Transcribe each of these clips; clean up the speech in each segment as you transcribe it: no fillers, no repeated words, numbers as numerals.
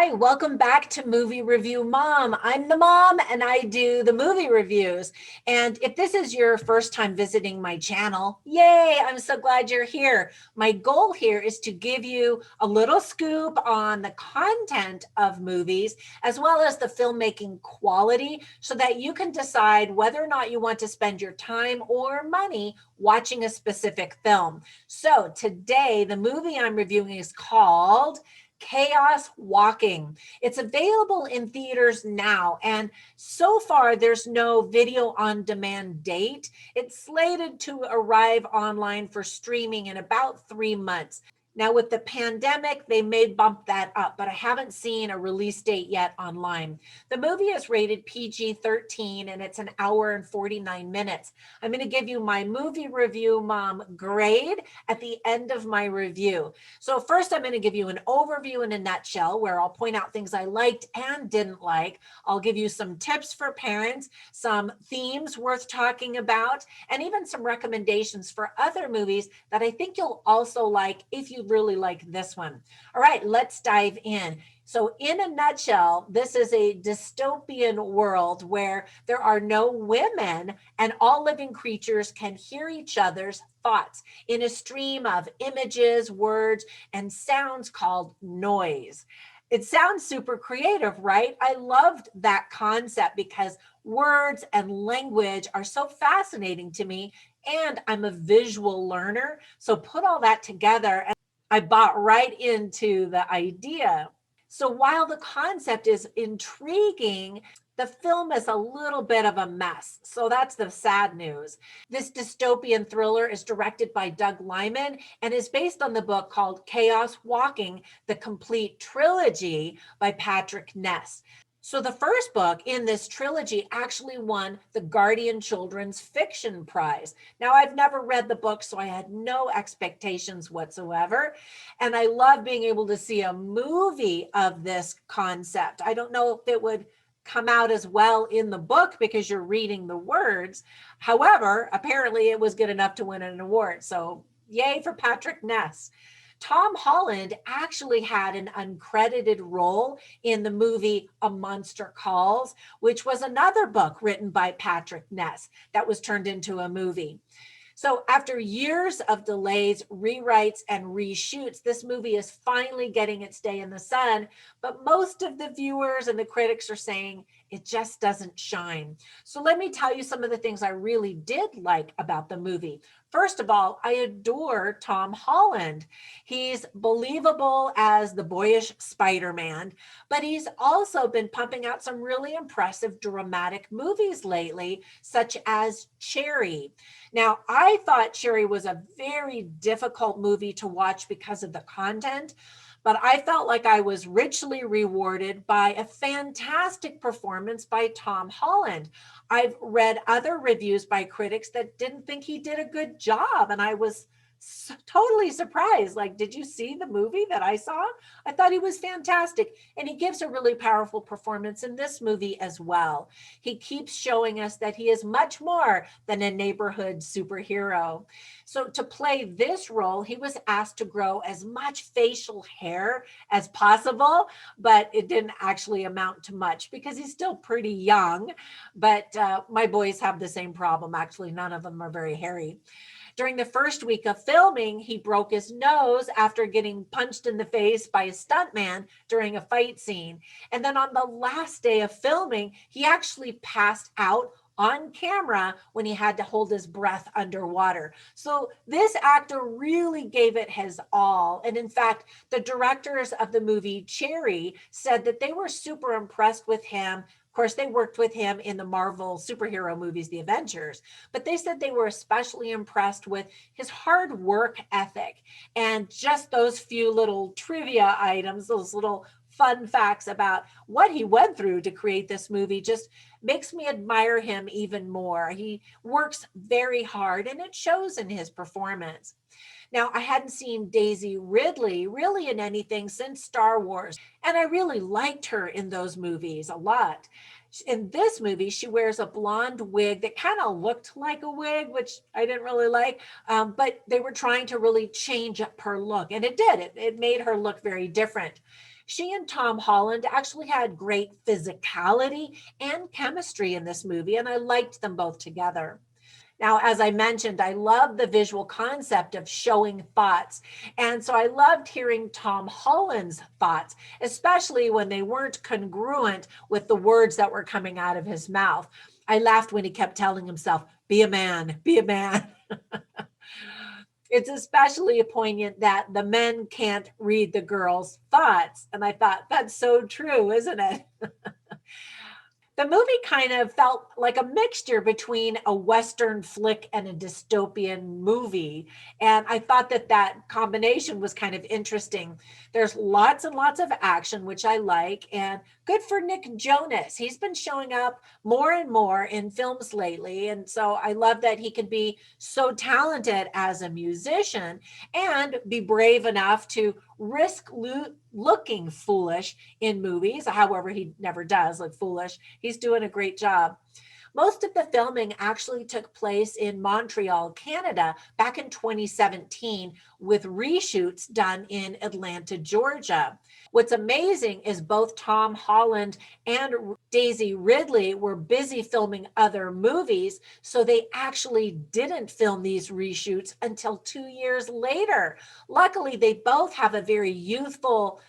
Hi, welcome back to Movie Review Mom. I'm the mom and I do the movie reviews. And if this is your first time visiting my channel, yay, I'm so glad you're here. My goal here is to give you a little scoop on the content of movies as well as the filmmaking quality so that you can decide whether or not you want to spend your time or money watching a specific film. So today, the movie I'm reviewing is called Chaos Walking. It's available in theaters now, and so far there's no video on demand date. It's slated to arrive online for streaming in about 3 months. Now, with the pandemic, they may bump that up, but I haven't seen a release date yet online. The movie is rated PG-13 and it's an hour and 49 minutes. I'm going to give you my movie review mom grade at the end of my review. So first, I'm going to give you an overview in a nutshell where I'll point out things I liked and didn't like. I'll give you some tips for parents, some themes worth talking about, and even some recommendations for other movies that I think you'll also like if you really like this one. All right, let's dive in. So in a nutshell, this is a dystopian world where there are no women and all living creatures can hear each other's thoughts in a stream of images, words, and sounds called noise. It sounds super creative, right? I loved that concept because words and language are so fascinating to me, and I'm a visual learner. So put all that together, and I bought right into the idea. So while the concept is intriguing, the film is a little bit of a mess. So that's the sad news. This dystopian thriller is directed by Doug Liman and is based on the book called Chaos Walking, the Complete Trilogy by Patrick Ness. So the first book in this trilogy actually won the Guardian Children's Fiction Prize. Now, I've never read the book, so I had no expectations whatsoever. And I love being able to see a movie of this concept. I don't know if it would come out as well in the book because you're reading the words. However, apparently it was good enough to win an award. So yay for Patrick Ness. Tom Holland actually had an uncredited role in the movie A Monster Calls, which was another book written by Patrick Ness that was turned into a movie. So after years of delays, rewrites, and reshoots, this movie is finally getting its day in the sun. But most of the viewers and the critics are saying it just doesn't shine. So let me tell you some of the things I really did like about the movie. First of all, I adore Tom Holland. He's believable as the boyish Spider-Man, but he's also been pumping out some really impressive dramatic movies lately, such as Cherry. Now, I thought Cherry was a very difficult movie to watch because of the content, but I felt like I was richly rewarded by a fantastic performance by Tom Holland. I've read other reviews by critics that didn't think he did a good job, and I was totally surprised. Like, did you see the movie that I saw? I thought he was fantastic, and he gives a really powerful performance in this movie as well. He keeps showing us that he is much more than a neighborhood superhero. So to play this role, he was asked to grow as much facial hair as possible, but it didn't actually amount to much because he's still pretty young. But my boys have the same problem. Actually, none of them are very hairy. During the first week of filming, he broke his nose after getting punched in the face by a stuntman during a fight scene. And then on the last day of filming, he actually passed out on camera when he had to hold his breath underwater. So this actor really gave it his all. And in fact, the directors of the movie Cherry said that they were super impressed with him. Of course, they worked with him in the Marvel superhero movies, The Avengers, but they said they were especially impressed with his hard work ethic and just those few little trivia items, those little fun facts about what he went through to create this movie just makes me admire him even more. He works very hard and it shows in his performance. Now, I hadn't seen Daisy Ridley really in anything since Star Wars, and I really liked her in those movies a lot. In this movie, she wears a blonde wig that kind of looked like a wig, which I didn't really like, but they were trying to really change up her look, and it did. It made her look very different. She and Tom Holland actually had great physicality and chemistry in this movie, and I liked them both together. Now, as I mentioned, I love the visual concept of showing thoughts. And so I loved hearing Tom Holland's thoughts, especially when they weren't congruent with the words that were coming out of his mouth. I laughed when he kept telling himself, be a man, be a man. It's especially poignant that the men can't read the girl's thoughts. And I thought, that's so true, isn't it? The movie kind of felt like a mixture between a Western flick and a dystopian movie. And I thought that that combination was kind of interesting. There's lots and lots of action, which I like, and good for Nick Jonas. He's been showing up more and more in films lately. And so I love that he can be so talented as a musician and be brave enough to risk looking foolish in movies. However, he never does look foolish. He's doing a great job. Most of the filming actually took place in Montreal, Canada, back in 2017, with reshoots done in Atlanta, Georgia. What's amazing is both Tom Holland and Daisy Ridley were busy filming other movies, so they actually didn't film these reshoots until 2 years later. Luckily, they both have a very youthful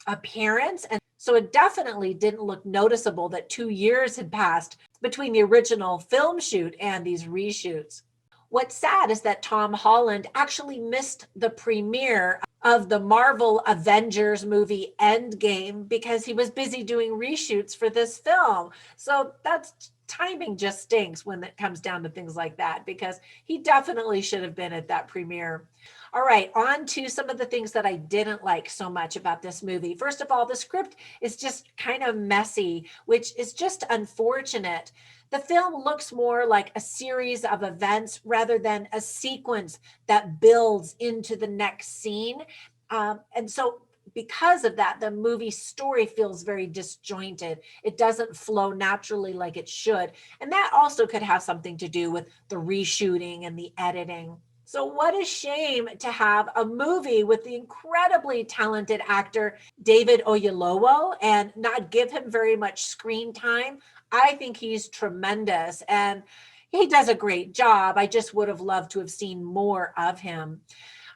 appearance, and so it definitely didn't look noticeable that 2 years had passed between the original film shoot and these reshoots. What's sad is that Tom Holland actually missed the premiere of the Marvel Avengers movie Endgame because he was busy doing reshoots for this film. So that's timing just stinks when it comes down to things like that, because he definitely should have been at that premiere. All right, on to some of the things that I didn't like so much about this movie. First of all, the script is just kind of messy, which is just unfortunate. The film looks more like a series of events rather than a sequence that builds into the next scene. And so because of that, the movie story feels very disjointed. It doesn't flow naturally like it should. And that also could have something to do with the reshooting and the editing. So, what a shame to have a movie with the incredibly talented actor David Oyelowo and not give him very much screen time. I think he's tremendous and he does a great job. I just would have loved to have seen more of him.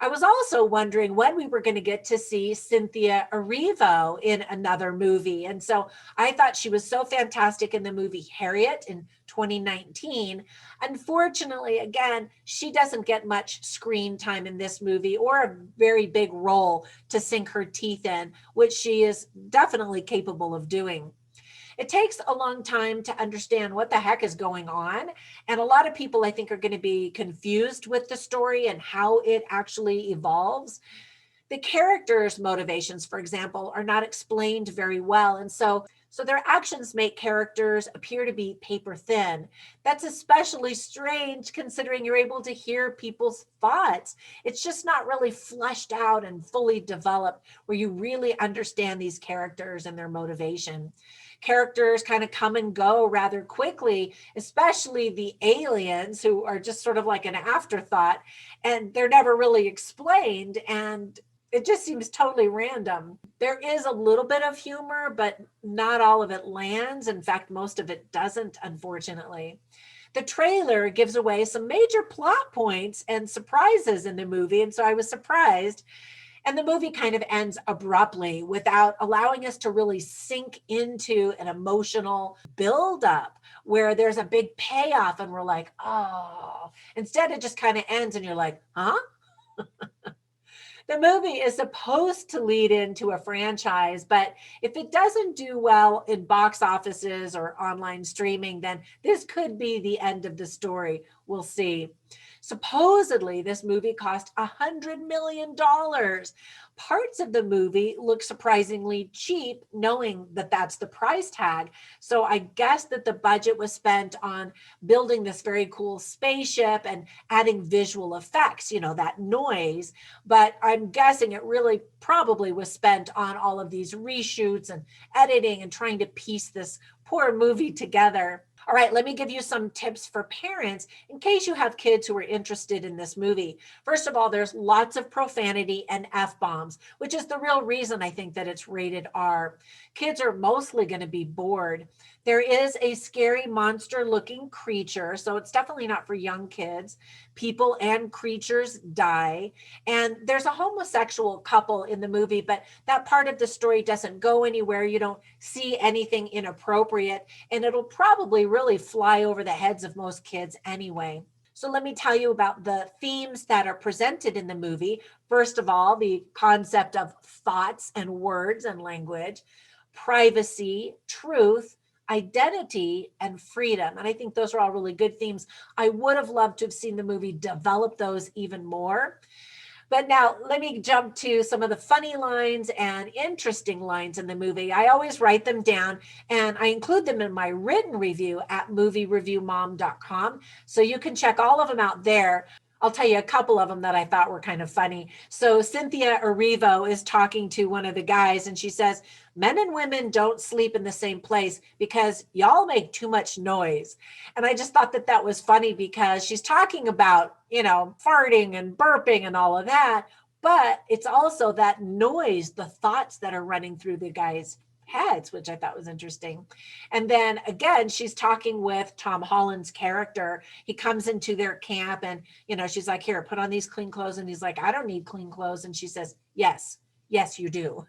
I was also wondering when we were going to get to see Cynthia Erivo in another movie. And so I thought she was so fantastic in the movie Harriet in 2019. Unfortunately, again, she doesn't get much screen time in this movie or a very big role to sink her teeth in, which she is definitely capable of doing. It takes a long time to understand what the heck is going on. And a lot of people, I think, are going to be confused with the story and how it actually evolves. The characters' motivations, for example, are not explained very well. And so their actions make characters appear to be paper thin. That's especially strange considering you're able to hear people's thoughts. It's just not really fleshed out and fully developed where you really understand these characters and their motivation. Characters kind of come and go rather quickly, especially the aliens who are just sort of like an afterthought and they're never really explained. And it just seems totally random. There is a little bit of humor, but not all of it lands. In fact, most of it doesn't, unfortunately. The trailer gives away some major plot points and surprises in the movie. And so I was surprised. And the movie kind of ends abruptly without allowing us to really sink into an emotional buildup where there's a big payoff and we're like, oh, instead it just kind of ends and you're like, huh? The movie is supposed to lead into a franchise, but if it doesn't do well in box offices or online streaming, then this could be the end of the story. We'll see. Supposedly, this movie cost $100 million. Parts of the movie look surprisingly cheap, knowing that that's the price tag. So I guess that the budget was spent on building this very cool spaceship and adding visual effects, that noise. But I'm guessing it really probably was spent on all of these reshoots and editing and trying to piece this poor movie together. All right, let me give you some tips for parents in case you have kids who are interested in this movie. First of all, there's lots of profanity and F-bombs, which is the real reason I think that it's rated R. Kids are mostly going to be bored. There is a scary monster looking creature, so it's definitely not for young kids. People and creatures die. And there's a homosexual couple in the movie, but that part of the story doesn't go anywhere. You don't see anything inappropriate, and it'll probably really fly over the heads of most kids anyway. So let me tell you about the themes that are presented in the movie. First of all, the concept of thoughts and words and language, privacy, truth, identity, and freedom. And I think those are all really good themes. I would have loved to have seen the movie develop those even more. But now let me jump to some of the funny lines and interesting lines in the movie. I always write them down and I include them in my written review at moviereviewmom.com. So you can check all of them out there. I'll tell you a couple of them that I thought were kind of funny. So Cynthia Erivo is talking to one of the guys and she says, men and women don't sleep in the same place because y'all make too much noise. And I just thought that that was funny because she's talking about, farting and burping and all of that, but it's also that noise, the thoughts that are running through the guy's heads, which I thought was interesting. And then again, she's talking with Tom Holland's character. He comes into their camp and, she's like, here, put on these clean clothes. And he's like, I don't need clean clothes. And she says, yes, you do.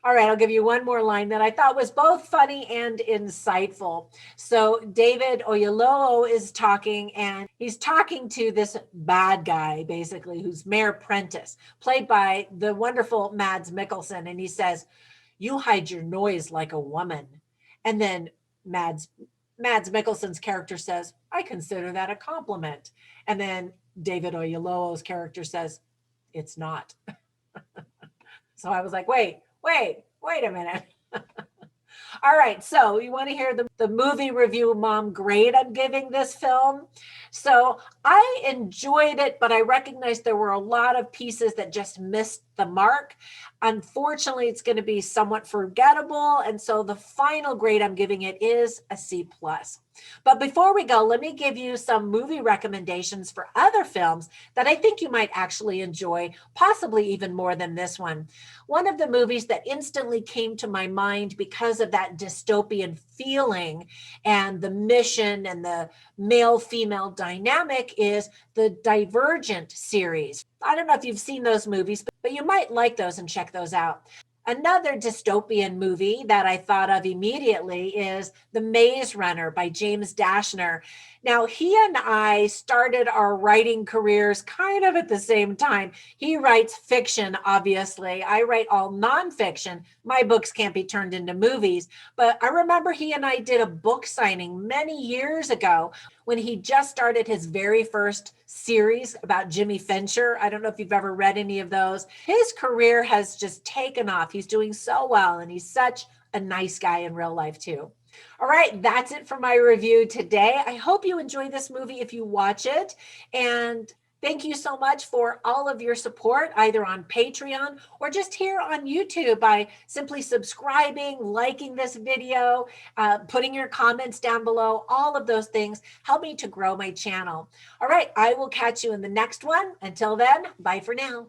All right, I'll give you one more line that I thought was both funny and insightful. So David Oyelowo is talking, and he's talking to this bad guy, basically, who's Mayor Prentice, played by the wonderful Mads Mikkelsen. And he says, you hide your noise like a woman. And then Mads Mikkelsen's character says, I consider that a compliment. And then David Oyelowo's character says, it's not. So I was like, wait a minute. All right, so you want to hear the movie review mom grade I'm giving this film? So I enjoyed it, but I recognized there were a lot of pieces that just missed the mark. Unfortunately, it's going to be somewhat forgettable. And so the final grade I'm giving it is a C+. But before we go, let me give you some movie recommendations for other films that I think you might actually enjoy, possibly even more than this one. One of the movies that instantly came to my mind because of that dystopian feeling and the mission and the male-female dynamic is the Divergent series. I don't know if you've seen those movies, but you might like those and check those out. Another dystopian movie that I thought of immediately is The Maze Runner by James Dashner. Now, he and I started our writing careers kind of at the same time. He writes fiction, obviously. I write all nonfiction. My books can't be turned into movies. But I remember he and I did a book signing many years ago when he just started his very first series about Jimmy Fincher. I don't know if you've ever read any of those. His career has just taken off. He's doing so well, and he's such a nice guy in real life too. All right, that's it for my review today. I hope you enjoy this movie if you watch it. And thank you so much for all of your support, either on Patreon or just here on YouTube by simply subscribing, liking this video, putting your comments down below. All of those things help me to grow my channel. All right, I will catch you in the next one. Until then, bye for now.